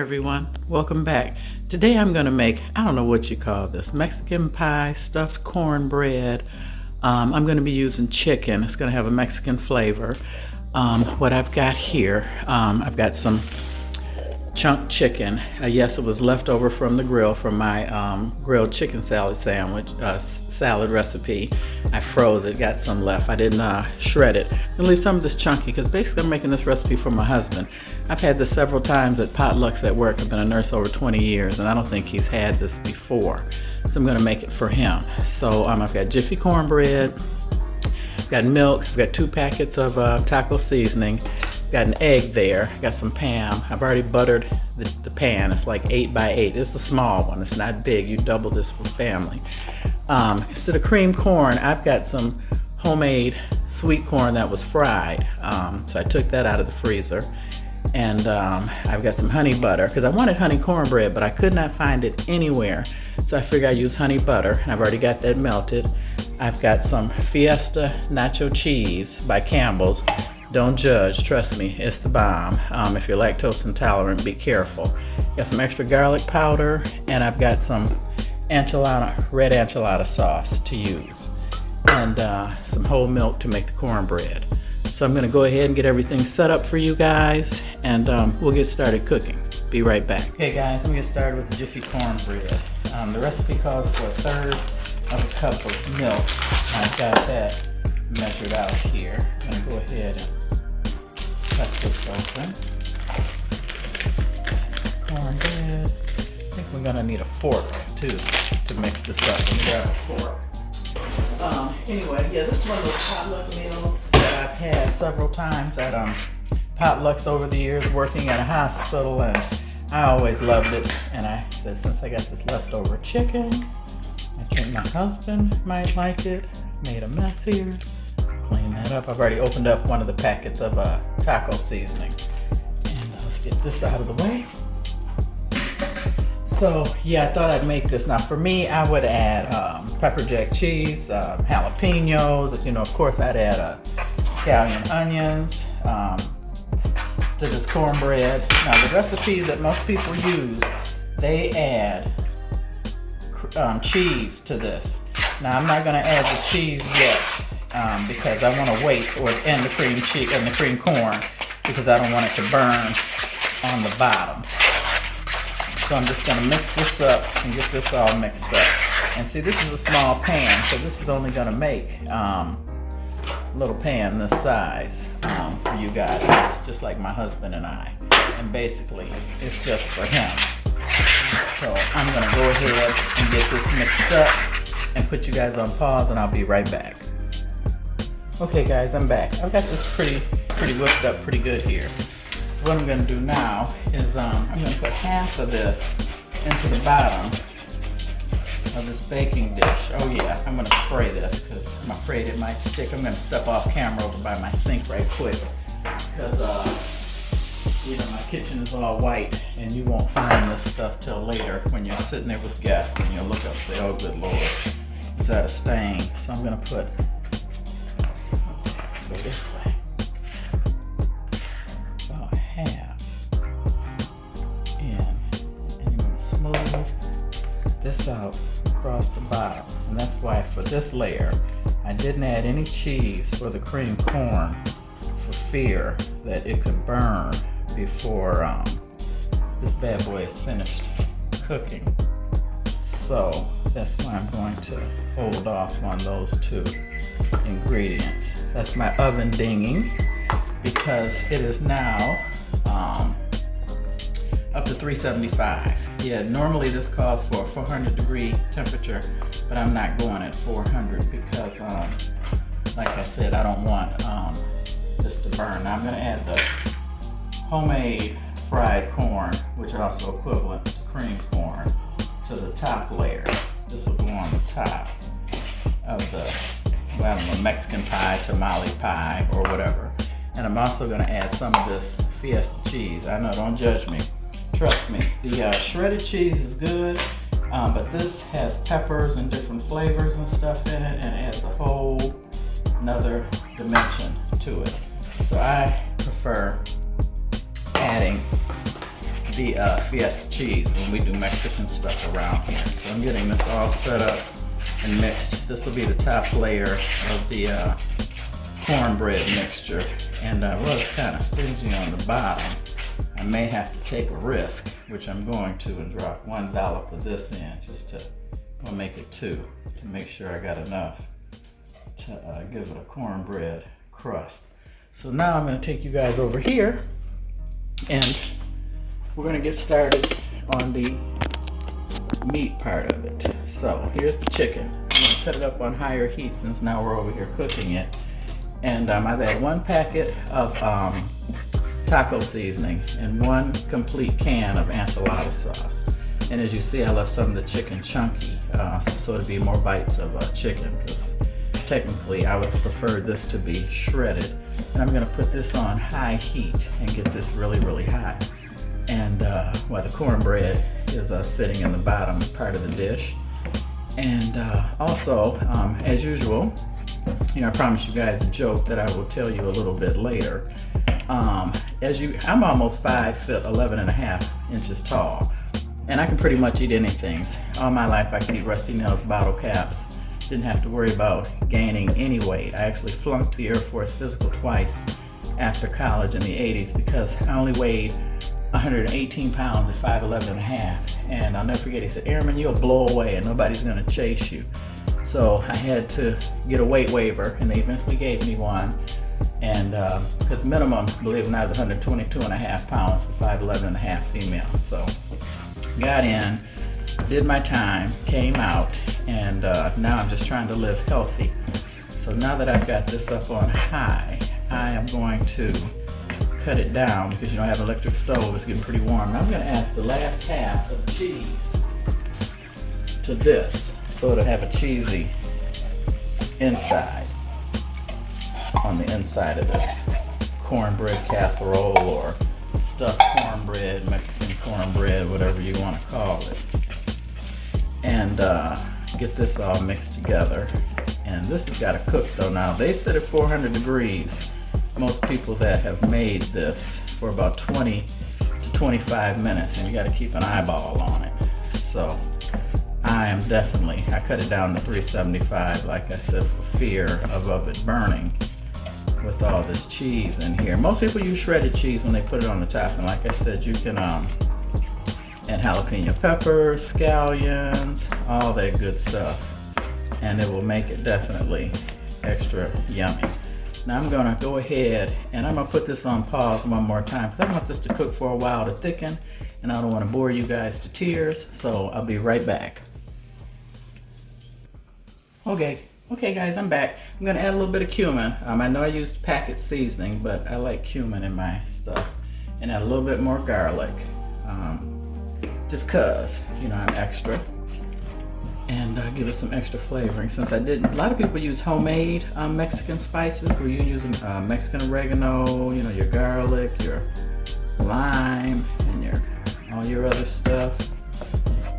everyone, welcome back. Today I'm going to make, I don't know what you call this, Mexican pie, stuffed cornbread. I'm going to be using chicken. It's going to have a Mexican flavor. What I've got here, I've got some chunk chicken. Yes, it was left over from the grill from my grilled chicken salad sandwich, salad recipe. I froze it, got some left. I didn't shred it. I'm gonna leave some of this chunky because basically I'm making this recipe for my husband. I've had this several times at potlucks at work. I've been a nurse over 20 years and I don't think he's had this before. So I'm gonna make it for him. So I've got jiffy cornbread, I've got milk, I've got 2 packets of taco seasoning, got an egg there, got some Pam. I've already buttered the pan. It's like 8 by 8. It's a small one. It's not big. You double this for family. Instead of cream corn, I've got some homemade sweet corn that was fried. So I took that out of the freezer. And I've got some honey butter because I wanted honey cornbread, but I could not find it anywhere. So I figured I'd use honey butter, and I've already got that melted. I've got some Fiesta nacho cheese by Campbell's. Don't judge, trust me, it's the bomb. If you're lactose intolerant, be careful. Got some extra garlic powder, and I've got some enchilada, red enchilada sauce to use, and some whole milk to make the cornbread. So I'm gonna go ahead and get everything set up for you guys, and we'll get started cooking. Be right back. Okay guys, let me get started with the jiffy cornbread. The recipe calls for 1/3 of a cup of milk. I've got that measured out here. I'm gonna go ahead and cut this open. Cornbread. I think we're gonna need a fork too to mix this up. Let me grab a fork. Anyway, yeah, this is one of those potluck meals that I've had several times at potlucks over the years working at a hospital, and I always loved it. And I said, since I got this leftover chicken, I think my husband might like it. Made a mess here. Clean that up. I've already opened up one of the packets of taco seasoning. And let's get this out of the way. So yeah, I thought I'd make this. Now for me, I would add pepper jack cheese, jalapenos. You know, of course, I'd add scallion onions to this cornbread. Now the recipe that most people use, they add cheese to this. Now I'm not going to add the cheese yet because I want to wait and the cream cheese and the cream corn because I don't want it to burn on the bottom. So I'm just going to mix this up and get this all mixed up. And see, this is a small pan, so this is only going to make a little pan this size for you guys. It's just like my husband and I. And basically, it's just for him. So I'm going to go ahead and get this mixed up and put you guys on pause, and I'll be right back. Okay guys, I'm back. I've got this pretty whipped up pretty good here. So what I'm gonna do now is I'm gonna put half of this into the bottom of this baking dish. Oh yeah, I'm gonna spray this because I'm afraid it might stick. I'm gonna step off camera over by my sink right quick because you know, my kitchen is all white and you won't find this stuff till later when you're sitting there with guests and you'll look up and say, oh good Lord, is that a stain? So I'm gonna put, let's go this way, about half in, and you're gonna smooth this out across the bottom. And that's why for this layer, I didn't add any cheese for the cream corn for fear that it could burn before this bad boy is finished cooking. So that's why I'm going to hold off on those 2 ingredients. That's my oven dinging because it is now up to 375. Yeah, normally this calls for a 400-degree temperature, but I'm not going at 400 because like I said, I don't want this to burn. Now I'm going to add the homemade fried corn, which are also equivalent to cream corn, to the top layer. This will go on the top of the, well, I don't know, Mexican pie, tamale pie, or whatever. And I'm also going to add some of this Fiesta cheese. I know, don't judge me. Trust me. The shredded cheese is good, but this has peppers and different flavors and stuff in it, and adds a whole another dimension to it. So I prefer adding the Fiesta cheese when we do Mexican stuff around here. So I'm getting this all set up and mixed. This will be the top layer of the cornbread mixture. And I was kind of stingy on the bottom. I may have to take a risk, which I'm going to, and drop one dollop of this in just to, I'll make it 2 to make sure I got enough to give it a cornbread crust. So now I'm going to take you guys over here and we're going to get started on the meat part of it. So here's the chicken. I'm going to cut it up on higher heat since now we're over here cooking it. And I've had 1 packet of taco seasoning and 1 complete can of enchilada sauce. And as you see, I left some of the chicken chunky, so it'd be more bites of chicken, because technically I would prefer this to be shredded. And I'm gonna put this on high heat and get this really, really hot. And while the cornbread is sitting in the bottom part of the dish. And also, as usual, you know, I promised you guys a joke that I will tell you a little bit later. I'm almost 5 foot 11 and a half inches tall, and I can pretty much eat anything. All my life I could eat Rusty Nails bottle caps. Didn't have to worry about gaining any weight. I actually flunked the Air Force physical twice after college in the 80s because I only weighed 118 pounds at 5'11 and a half. And I'll never forget, he said, "Airman, you'll blow away and nobody's gonna chase you." So I had to get a weight waiver, and they eventually gave me one. And because minimum, believe it or not, is 122 and a half pounds for 5'11 and a half female. So got in, did my time, came out, and now I'm just trying to live healthy. So now that I've got this up on high, I am going to cut it down because, you know, I have an electric stove. It's getting pretty warm. Now I'm going to add the last half of the cheese to this, so it'll have a cheesy inside on the inside of this cornbread casserole, or stuffed cornbread, Mexican cornbread, whatever you want to call it. And get this all mixed together. And this has got to cook though. Now they said at 400 degrees, most people that have made this, for about 20 to 25 minutes, and you got to keep an eyeball on it. So I cut it down to 375, like I said, for fear of it burning with all this cheese in here. Most people use shredded cheese when they put it on the top, and like I said, you can add jalapeno peppers, scallions, all that good stuff, and it will make it definitely extra yummy. Now I'm gonna go ahead and I'm gonna put this on pause one more time because I want this to cook for a while to thicken, and I don't want to bore you guys to tears, so I'll be right back. Okay guys, I'm back. I'm gonna add a little bit of cumin. I know I used packet seasoning, but I like cumin in my stuff, and add a little bit more garlic, just cause, you know, I'm extra, and give it some extra flavoring. Since a lot of people use homemade Mexican spices, where you're using Mexican oregano, you know, your garlic, your lime, and all your other stuff.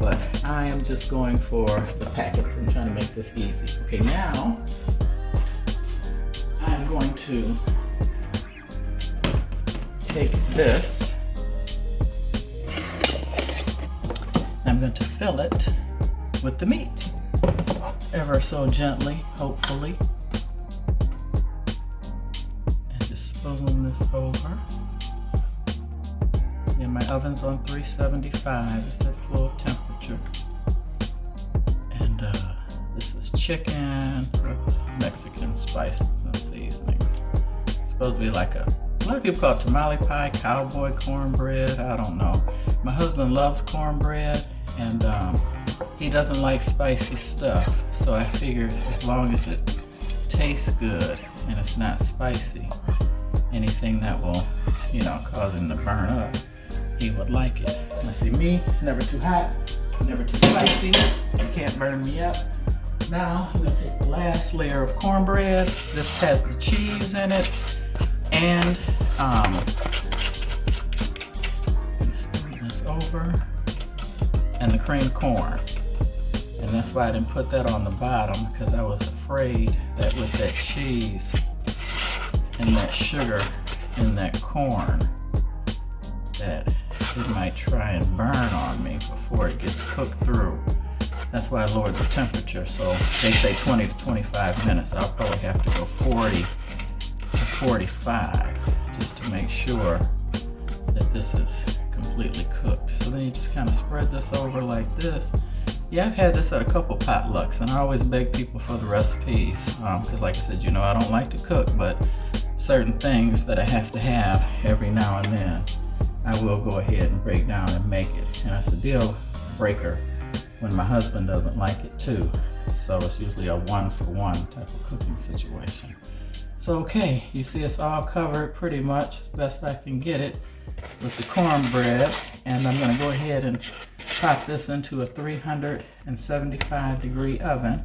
But I am just going for the packet. I'm trying to make this easy. Okay, now I'm going to take this. I'm going to fill it with the meat, ever so gently, hopefully. And just spoon this over. And my oven's on 375. It's at full temperature. And this is chicken with Mexican spices and seasonings. It's supposed to be like a lot of people call it tamale pie, cowboy cornbread. I don't know. My husband loves cornbread, and he doesn't like spicy stuff. So I figured as long as it tastes good and it's not spicy, anything that will, you know, cause him to burn up, he would like it. Now see me, it's never too hot, never too spicy. You can't burn me up. Now I'm gonna take the last layer of cornbread. This has the cheese in it, and spoon this over, and the creamed corn. And that's why I didn't put that on the bottom, because I was afraid that with that cheese and that sugar in that corn, that it might try and burn on me before it gets cooked through. That's why I lowered the temperature. So they say 20 to 25 minutes. I'll probably have to go 40 to 45 just to make sure that this is completely cooked. So then you just kind of spread this over like this. Yeah, I've had this at a couple potlucks, and I always beg people for the recipes because like I said, you know, I don't like to cook, but certain things that I have to have every now and then, I will go ahead and break down and make it. And it's a deal breaker when my husband doesn't like it too. So it's usually a 1-for-1 type of cooking situation. So okay, you see it's all covered pretty much as best I can get it with the cornbread, and I'm going to go ahead and pop this into a 375-degree oven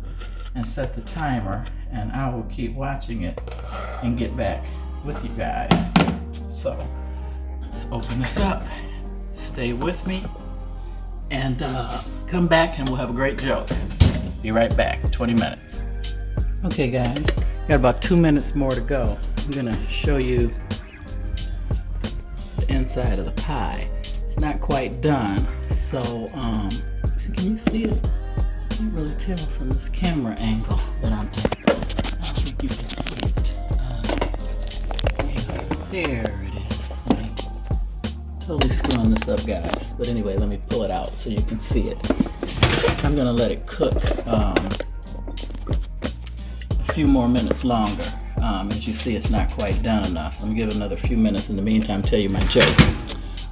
and set the timer, and I will keep watching it and get back with you guys. So let's open this up, stay with me, and come back and we'll have a great joke. Be right back, 20 minutes. Okay guys, got about 2 minutes more to go. I'm going to show you the inside of the pie. It's not quite done, so can you see it? I can't really tell from this camera angle that I'm at. I don't think you can see it. There it is. I'm totally screwing this up, guys. But anyway, let me pull it out so you can see it. I'm gonna let it cook a few more minutes longer. As you see, it's not quite done enough, so I'm gonna give it another few minutes. In the meantime, tell you my joke.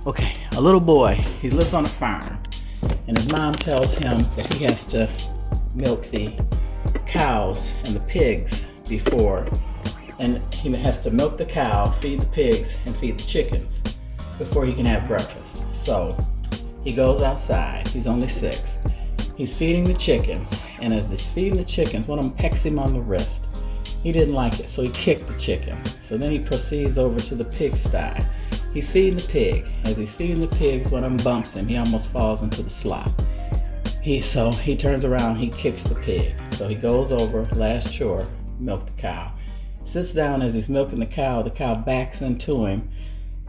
Okay, a little boy, he lives on a farm, and his mom tells him that he has to milk the cows and the pigs before, and he has to milk the cow, feed the pigs, and feed the chickens before he can have breakfast. So he goes outside, he's only 6. He's feeding the chickens, and as he's feeding the chickens, one of them pecks him on the wrist. He didn't like it, so he kicked the chicken. So then he proceeds over to the pigsty. He's feeding the pig. As he's feeding the pigs, one of them bumps him. He almost falls into the slop. So he turns around, he kicks the pig. So he goes over, last chore, milk the cow. Sits down as he's milking the cow backs into him.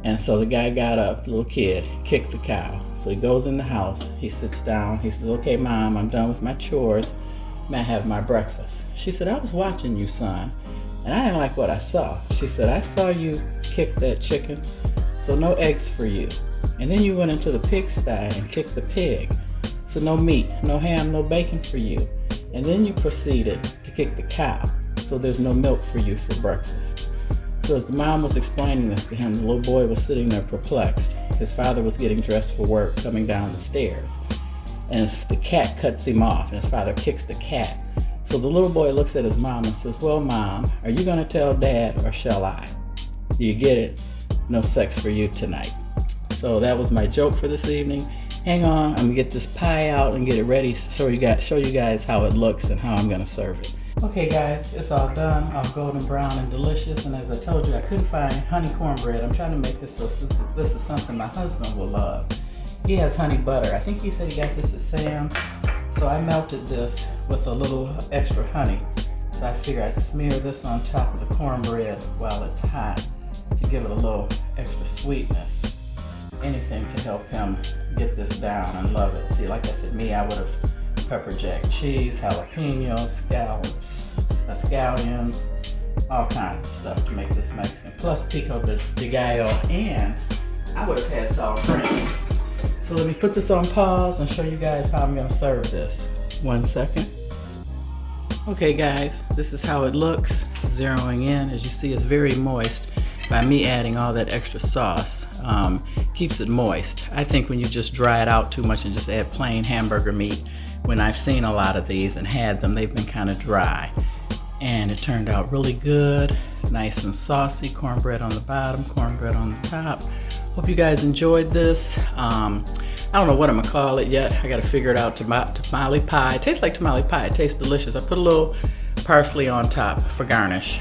And so the guy got up, the little kid, kicked the cow. So he goes in the house, he sits down, he says, okay, Mom, I'm done with my chores. May I have my breakfast? She said, I was watching you, son, and I didn't like what I saw. She said, I saw you kick that chicken, so no eggs for you. And then you went into the pigsty and kicked the pig, so no meat, no ham, no bacon for you. And then you proceeded to kick the cow, so there's no milk for you for breakfast. So as the mom was explaining this to him, the little boy was sitting there perplexed. His father was getting dressed for work, coming down the stairs. And the cat cuts him off, and his father kicks the cat. So the little boy looks at his mom and says, well, Mom, are you going to tell Dad or shall I? Do you get it? No sex for you tonight. So that was my joke for this evening. Hang on, I'm going to get this pie out and get it ready to show you guys how it looks and how I'm going to serve it. Okay guys, it's all done, all golden brown and delicious, and as I told you, I couldn't find honey cornbread. I'm trying to make this so this is something my husband will love. He has honey butter. I think he said he got this at Sam's. So I melted this with a little extra honey. So I figured I'd smear this on top of the cornbread while it's hot to give it a little extra sweetness. Anything to help him get this down and love it. See, like I said, I would have pepper jack cheese, jalapenos, scallops, scallions, all kinds of stuff to make this Mexican. Plus pico de gallo, and I would have had sour cream. So let me put this on pause and show you guys how I'm going to serve this. 1 second. Okay guys, this is how it looks. Zeroing in, as you see, it's very moist by me adding all that extra sauce. Keeps it moist. I think when you just dry it out too much and just add plain hamburger meat, when I've seen a lot of these and had them, they've been kind of dry. And it turned out really good, nice and saucy. Cornbread on the bottom, cornbread on the top. Hope you guys enjoyed this. I don't know what I'm gonna call it yet. I gotta figure it out. Tamale pie. It tastes like tamale pie. It tastes delicious. I put a little parsley on top for garnish,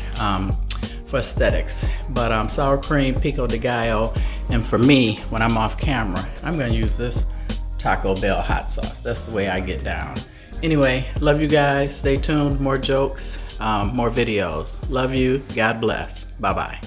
for aesthetics. But sour cream, pico de gallo, and for me, when I'm off camera, I'm gonna use this Taco Bell hot sauce. That's the way I get down. Anyway, love you guys. Stay tuned. More jokes, more videos. Love you. God bless. Bye-bye.